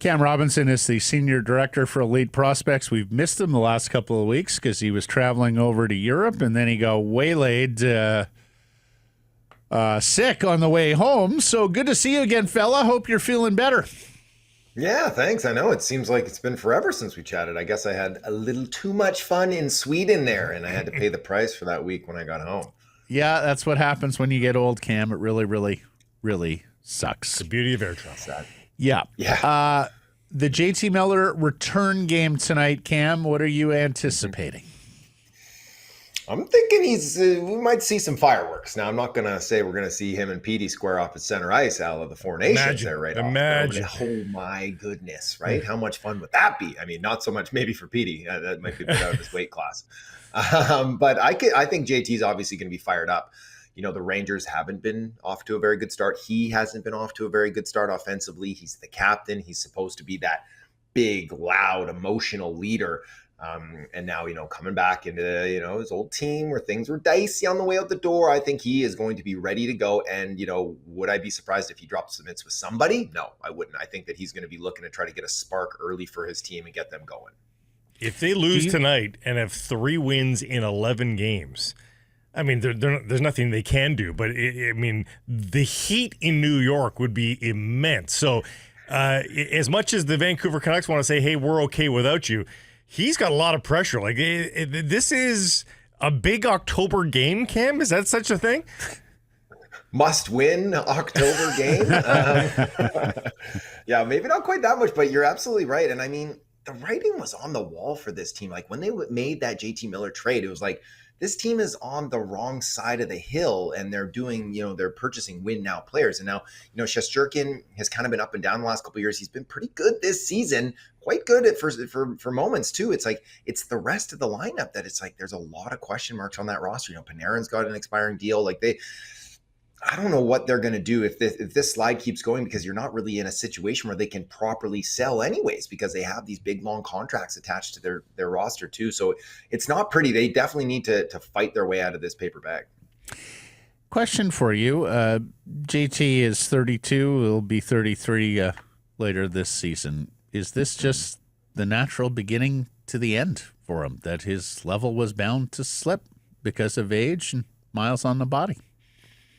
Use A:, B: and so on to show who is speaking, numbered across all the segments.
A: Cam Robinson is the senior director for Elite Prospects. We've missed him the last couple of weeks because he was traveling over to Europe, and then he got waylaid sick on the way home. So good to see you again, fella. Hope you're feeling better.
B: Yeah, thanks. I know it seems like it's been forever since we chatted. I guess I had a little too much fun in Sweden there, and I had to pay the price for that week when I got home.
A: Yeah, that's what happens when you get old, Cam. It really, really, really sucks.
C: The beauty of air travel.
A: Yeah. The JT Miller return game tonight, Cam, what are you anticipating?
B: I'm thinking we might see some fireworks. Now, I'm not going to say we're going to see him and Petey square off at center ice out of the Four Nations there right off.
C: Imagine.
B: Oh, my goodness, right? How much fun would that be? I mean, not so much maybe for Petey. That might be a bit out of his weight class. But I think JT's obviously going to be fired up. You know, the Rangers haven't been off to a very good start. He hasn't been off to a very good start offensively. He's the captain. He's supposed to be that big, loud, emotional leader. And now, coming back into, his old team where things were dicey on the way out the door, I think he is going to be ready to go. And, would I be surprised if he drops the mitts with somebody? No, I wouldn't. I think that he's going to be looking to try to get a spark early for his team and get them going.
C: If they lose tonight and have 3 wins in 11 games, I mean, there's nothing they can do. But, the heat in New York would be immense. So as much as the Vancouver Canucks want to say, hey, we're okay without you, he's got a lot of pressure. Like, this is a big October game, Cam? Is that such a thing?
B: Must-win October game? Yeah, maybe not quite that much, but you're absolutely right. And, I mean, the writing was on the wall for this team. Like, when they made that JT Miller trade, it was like, this team is on the wrong side of the hill, and they're doing, they're purchasing win-now players. And now, Shesterkin has kind of been up and down the last couple of years. He's been pretty good this season, quite good at for moments too. It's like, it's the rest of the lineup that it's like, there's a lot of question marks on that roster. Panarin's got an expiring deal. Like I don't know what they're going to do if this slide keeps going, because you're not really in a situation where they can properly sell anyways, because they have these big, long contracts attached to their roster too. So it's not pretty. They definitely need to fight their way out of this paper bag.
A: Question for you. JT is 32. He'll be 33 later this season. Is this just the natural beginning to the end for him, that his level was bound to slip because of age and miles on the body?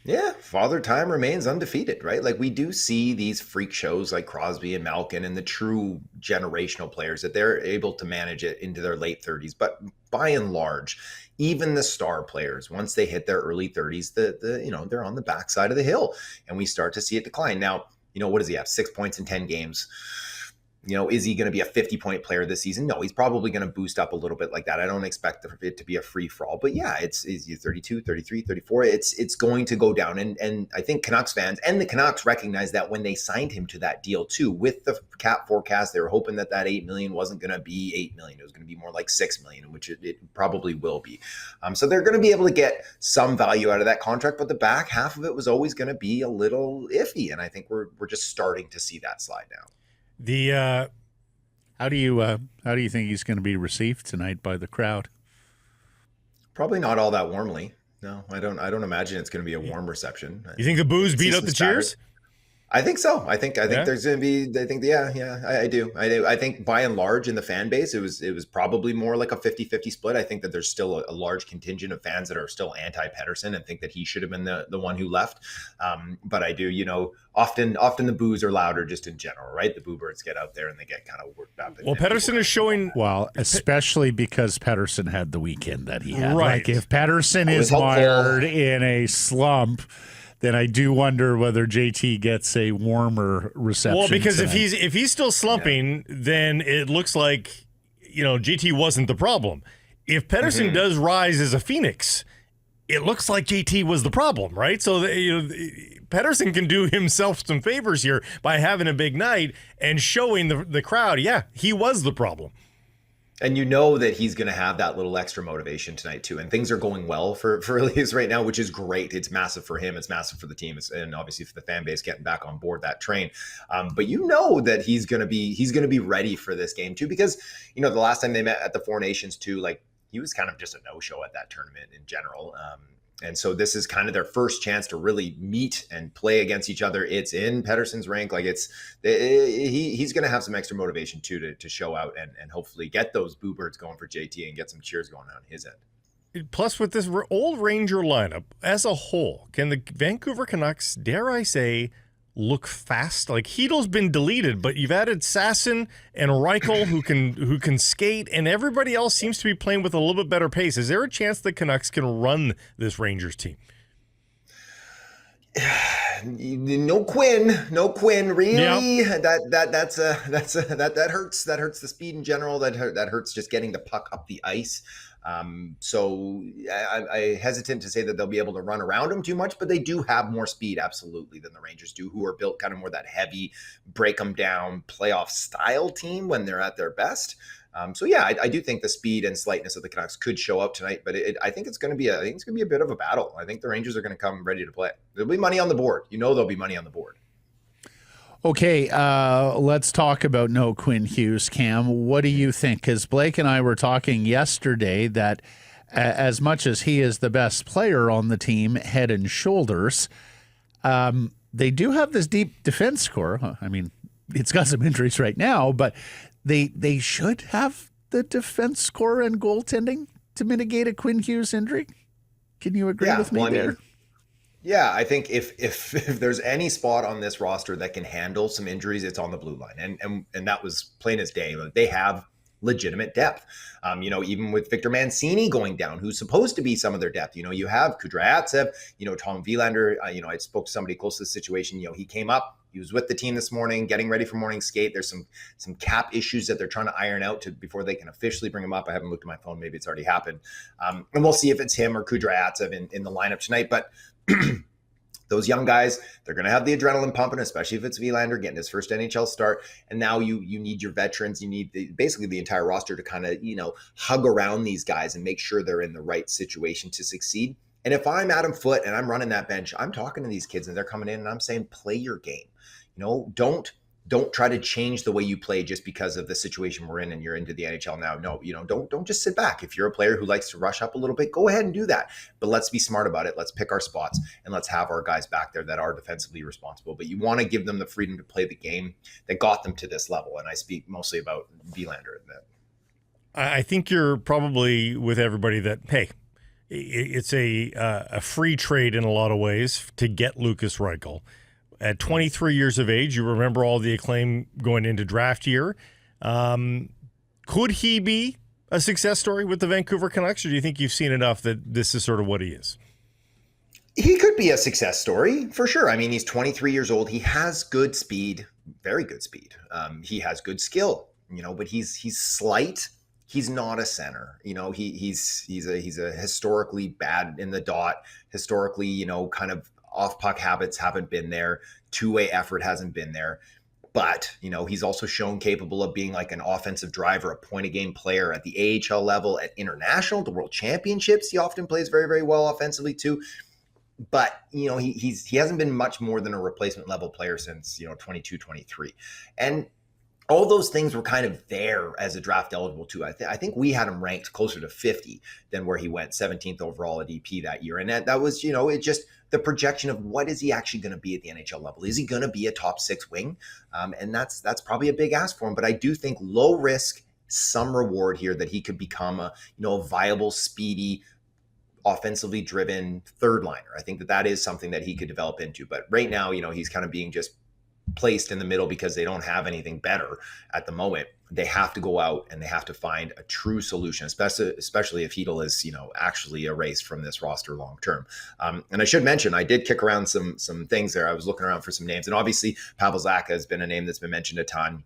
B: Yeah, Father Time remains undefeated, right? Like, we do see these freak shows like Crosby and Malkin and the true generational players that they're able to manage it into their late 30s. But by and large, even the star players, once they hit their early 30s, they're on the backside of the hill, and we start to see it decline. Now, what does he have? 6 points in 10 games. Is he going to be a 50-point player this season? No, he's probably going to boost up a little bit like that. I don't expect it to be a free-for-all. But yeah, it's 32, 33, 34. It's going to go down. And I think Canucks fans and the Canucks recognize that when they signed him to that deal too. With the cap forecast, they were hoping that $8 million wasn't going to be $8 million. It was going to be more like $6 million, which it probably will be. So they're going to be able to get some value out of that contract. But the back half of it was always going to be a little iffy. And I think we're just starting to see that slide now.
A: How do you think he's going to be received tonight by the crowd?
B: Probably not all that warmly. No, I don't imagine it's going to be a warm reception.
C: You think the boos beat out the cheers?
B: I think so. I think there's going to be. I do. I think by and large in the fan base, it was probably more like a 50-50 split. I think that there's still a large contingent of fans that are still anti-Patterson and think that he should have been the one who left. But I do, often the boos are louder just in general, right? The boo birds get out there and they get kind of worked up.
C: Well, Patterson is showing.
A: Well, especially because Patterson had the weekend that he had.
C: Right.
A: Like, if Patterson is mired in a slump, then I do wonder whether JT gets a warmer reception.
C: Well, because
A: tonight.
C: if he's still slumping, then it looks like JT wasn't the problem. If Patterson does rise as a phoenix, it looks like JT was the problem, right? So Patterson can do himself some favors here by having a big night and showing the crowd, yeah, he was the problem.
B: And that he's going to have that little extra motivation tonight too. And things are going well for Elias right now, which is great. It's massive for him. It's massive for the team. And obviously for the fan base getting back on board that train. But that he's going to be ready for this game too, because, the last time they met at the Four Nations too, like, he was kind of just a no-show at that tournament in general. And so this is kind of their first chance to really meet and play against each other. It's in Patterson's rink. Like he's going to have some extra motivation too to show out and hopefully get those boo birds going for JT and get some cheers going on his end.
C: Plus, with this old Ranger lineup as a whole, can the Vancouver Canucks, dare I say, look fast? Like Heedle's been deleted, but you've added Sasson and Reichel who can skate, and everybody else seems to be playing with a little bit better pace. Is there a chance the Canucks can run this Rangers team?
B: No Quinn, really.
C: Yep.
B: That hurts. That hurts the speed in general. That hurts just getting the puck up the ice. So I hesitant to say that they'll be able to run around them too much, but they do have more speed, absolutely, than the Rangers do, who are built kind of more that heavy, break them down, playoff style team when they're at their best. So yeah, I do think the speed and slightness of the Canucks could show up tonight, but I think it's going to be a bit of a battle. I think the Rangers are going to come ready to play. There'll be money on the board. There'll be money on the board.
A: Okay, let's talk about no Quinn Hughes, Cam. What do you think? Because Blake and I were talking yesterday that as much as he is the best player on the team, head and shoulders, they do have this deep defense core. I mean, it's got some injuries right now, but they should have the defense core and goaltending to mitigate a Quinn Hughes injury. Can you agree with me there?
B: Yeah, I think if there's any spot on this roster that can handle some injuries, it's on the blue line, and that was plain as day. They have legitimate depth. Even with Victor Mancini going down, who's supposed to be some of their depth. You have Kudryavtsev, Tom Wielander. I spoke to somebody close to the situation. He came up. He was with the team this morning, getting ready for morning skate. There's some cap issues that they're trying to iron out before they can officially bring him up. I haven't looked at my phone. Maybe it's already happened. And we'll see if it's him or Kudryavtsev in the lineup tonight. But those young guys, they're going to have the adrenaline pumping, especially if it's Wielander getting his first NHL start. And now you need your veterans. You need basically the entire roster to kind of, hug around these guys and make sure they're in the right situation to succeed. And if I'm Adam Foote and I'm running that bench, I'm talking to these kids and they're coming in and I'm saying, play your game. Don't try to change the way you play just because of the situation we're in and you're into the NHL now. No, don't just sit back. If you're a player who likes to rush up a little bit, go ahead and do that. But let's be smart about it. Let's pick our spots and let's have our guys back there that are defensively responsible. But you want to give them the freedom to play the game that got them to this level. And I speak mostly about Wielander.
C: I think you're probably with everybody that, hey, it's a free trade in a lot of ways to get Lukas Reichel. At 23 years of age, you remember all the acclaim going into draft year. Could he be a success story with the Vancouver Canucks, or do you think you've seen enough that this is sort of what he is?
B: He could be a success story for sure. I mean, he's 23 years old. He has good speed, very good speed. He has good skill, but he's slight. He's not a center. He's a historically bad in the dot. Historically, kind of off-puck habits haven't been there. Two-way effort hasn't been there. But, he's also shown capable of being like an offensive driver, a point-a-game player at the AHL level, at international, the World Championships. He often plays very, very well offensively too. But, he hasn't been much more than a replacement level player since, 22, 23. And all those things were kind of there as a draft eligible too. I think we had him ranked closer to 50 than where he went 17th overall at EP that year. And that was, it just the projection of what is he actually going to be at the NHL level? Is he going to be a top 6 wing? And that's probably a big ask for him. But I do think low risk, some reward here that he could become a viable, speedy, offensively driven third liner. I think that is something that he could develop into. But right now, he's kind of being just placed in the middle because they don't have anything better at the moment. They have to go out and they have to find a true solution, especially if Heedle is, actually erased from this roster long term. And I should mention, I did kick around some things there. I was looking around for some names, and obviously Pavel Zacha has been a name that's been mentioned a ton.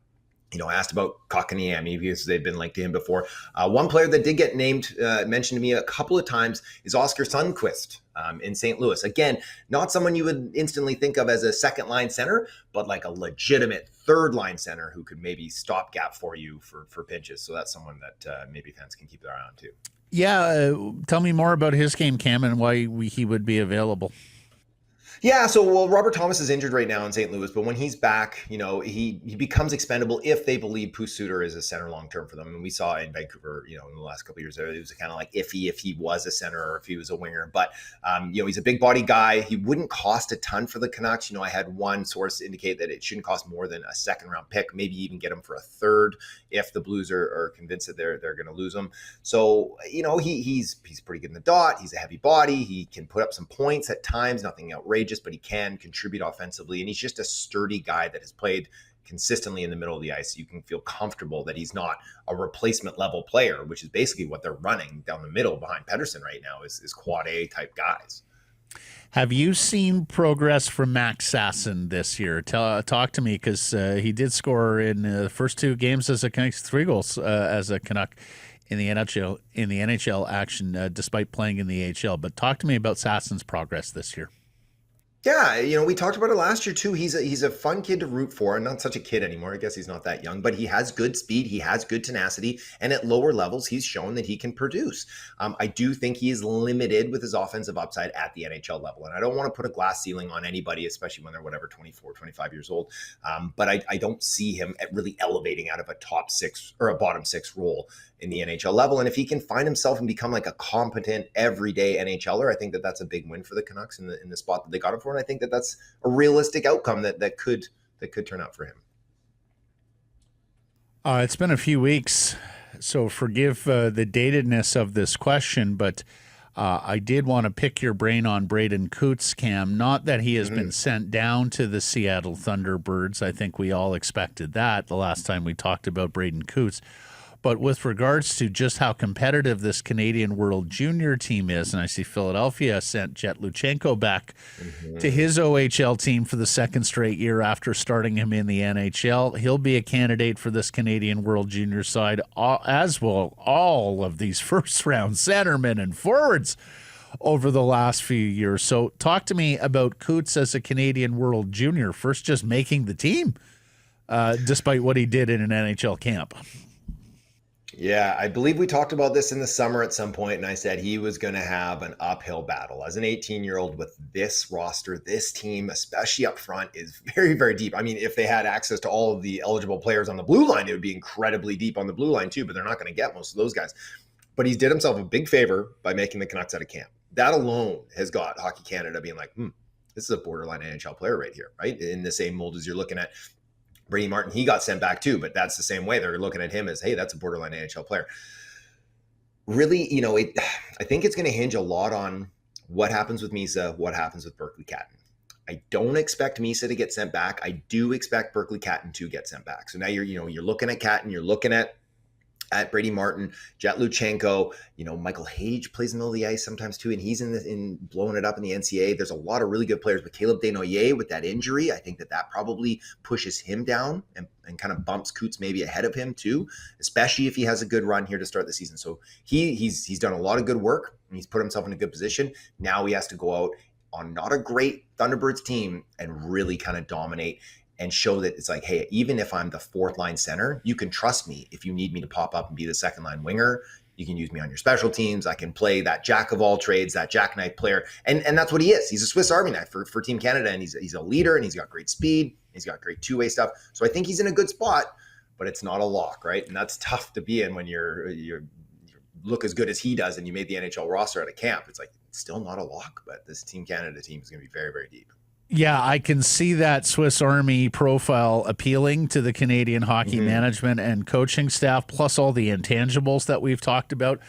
B: I asked about Kotkaniemi because they've been linked to him before. One player that did get mentioned to me a couple of times is Oscar Sunquist in St. Louis. Again, not someone you would instantly think of as a second line center, but like a legitimate third line center who could maybe stopgap for you for pinches. So that's someone that maybe fans can keep their eye on too.
A: Yeah, tell me more about his game, Cam, and why he would be available.
B: Yeah, so Robert Thomas is injured right now in St. Louis, but when he's back, he becomes expendable if they believe Suter is a center long term for them. And we saw in Vancouver, in the last couple of years, it was kind of like iffy if he was a center or if he was a winger. But he's a big body guy. He wouldn't cost a ton for the Canucks. I had one source indicate that it shouldn't cost more than a second round pick, maybe even get him for a third if the Blues are convinced that they're going to lose him. So he's pretty good in the dot. He's a heavy body. He can put up some points at times, nothing outrageous, but he can contribute offensively. And he's just a sturdy guy that has played consistently in the middle of the ice. You can feel comfortable that he's not a replacement level player, which is basically what they're running down the middle behind Patterson right now is quad A type guys.
A: Have you seen progress from Max Sasson this year? Talk to me, because he did score in the first two games as a Canuck, 3 goals as a Canuck in the NHL action, despite playing in the AHL. But talk to me about Sasson's progress this year.
B: Yeah, we talked about it last year too. He's a fun kid to root for, and not such a kid anymore. I guess he's not that young, but he has good speed. He has good tenacity, and at lower levels, he's shown that he can produce. I do think he is limited with his offensive upside at the NHL level, and I don't want to put a glass ceiling on anybody, especially when they're 24, 25 years old. But I don't see him really elevating out of a top 6 or a bottom 6 role in the NHL level. And if he can find himself and become like a competent everyday NHLer, I think that that's a big win for the Canucks in the spot that they got him for. And I think that that's a realistic outcome that could turn out for him.
A: It's been a few weeks, so forgive the datedness of this question, but I did want to pick your brain on Braden Coots, Cam. Not that he has been sent down to the Seattle Thunderbirds. I think we all expected that the last time we talked about Braden Coots. But with regards to just how competitive this Canadian World Junior team is, and I see Philadelphia sent Jet Luchenko back to his OHL team for the second straight year after starting him in the NHL. He'll be a candidate for this Canadian World Junior side, as will all of these first-round centermen and forwards over the last few years. So talk to me about Coots as a Canadian World Junior, first just making the team, despite what he did in an NHL camp.
B: Yeah, I believe we talked about this in the summer at some point, and I said he was going to have an uphill battle. As an 18-year-old with this roster, this team, especially up front, is very, very deep. I mean, if they had access to all of the eligible players on the blue line, it would be incredibly deep on the blue line too, but they're not going to get most of those guys. But he's did himself a big favor by making the Canucks out of camp. That alone has got Hockey Canada being like, this is a borderline NHL player right here, right? In the same mold as you're looking at Brady Martin. He got sent back too, but that's the same way. They're looking at him as, hey, that's a borderline NHL player. Really, I think it's going to hinge a lot on what happens with Misa, what happens with Berkeley Catton. I don't expect Misa to get sent back. I do expect Berkeley Catton to get sent back. So now you're looking at Catton, you're looking at Brady Martin, Jet Luchenko, Michael Hage plays in the middle of the ice sometimes too, and he's in blowing it up in the NCAA. There's a lot of really good players, but Caleb Desnoyers with that injury, I think that probably pushes him down and kind of bumps Coots maybe ahead of him too, especially if he has a good run here to start the season. So he's done a lot of good work and he's put himself in a good position. Now he has to go out on not a great Thunderbirds team and really kind of dominate and show that it's like, hey, even if I'm the 4th line center, you can trust me. If you need me to pop up and be the 2nd line winger, you can use me on your special teams. I can play that jack of all trades, that jackknife player. And that's what he is. He's a Swiss Army knife for Team Canada, and he's a leader, and he's got great speed. He's got great two-way stuff. So I think he's in a good spot, but it's not a lock, right? And that's tough to be in when you look as good as he does and you made the NHL roster at a camp. It's like, it's still not a lock, but this Team Canada team is going to be very, very deep.
A: Yeah, I can see that Swiss Army profile appealing to the Canadian hockey management and coaching staff, plus all the intangibles that we've talked about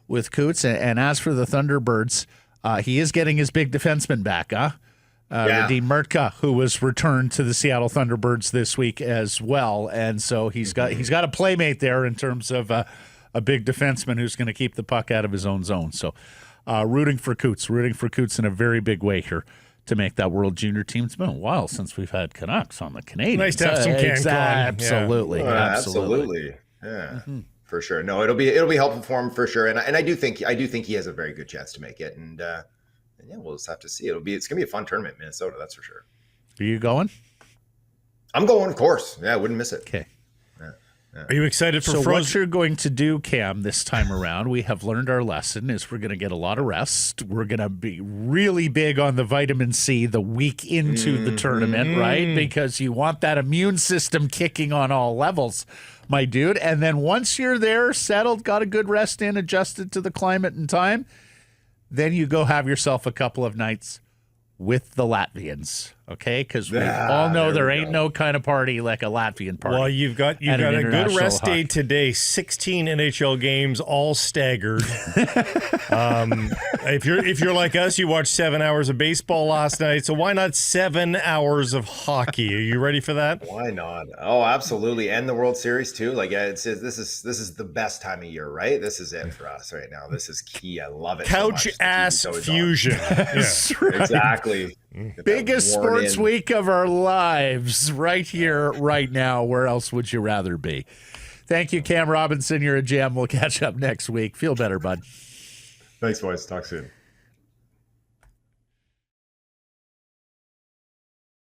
A: with Coots. And as for the Thunderbirds, he is getting his big defenseman back, Radim Murtka, who was returned to the Seattle Thunderbirds this week as well. And so he's got a playmate there in terms of a big defenseman who's going to keep the puck out of his own zone. So rooting for Coots in a very big way here to make that World Junior team. It's been a while since we've had Canucks on the Canadians.
C: Nice to have some CanCon.
A: Absolutely.
B: Yeah, for sure. No, it'll be helpful for him for sure. And I do think he has a very good chance to make it. And yeah, we'll just have to see. It's gonna be a fun tournament in Minnesota, that's for sure.
A: Are you going?
B: I'm going, of course. Yeah, I wouldn't miss it.
A: Okay.
C: Are you excited for
A: So
C: Frozen?
A: what you're going to do, Cam, this time around, we have learned our lesson, is we're going to get a lot of rest. We're going to be really big on the vitamin C the week into the tournament, right? Because you want that immune system kicking on all levels, my dude. And then once you're there, settled, got a good rest in, adjusted to the climate and time, then you go have yourself a couple of nights with the Latvians, okay? Because we all know there ain't no kind of party like a Latvian party.
C: Well, you've got a good rest day today. 16 NHL games, all staggered. If you're like us, you watched 7 hours of baseball last night. So why not 7 hours of hockey? Are you ready for that?
B: Why not? Oh, absolutely. And the World Series too. Like this is the best time of year, right? This is it for us right now. This is key. I love it.
C: Couch ass fusion.
A: That's right.
B: Exactly.
A: Biggest sports week of our lives right here, right now. Where else would you rather be? Thank you, Cam Robinson. You're a gem. We'll catch up next week. Feel better, bud.
B: Thanks, boys. Talk soon.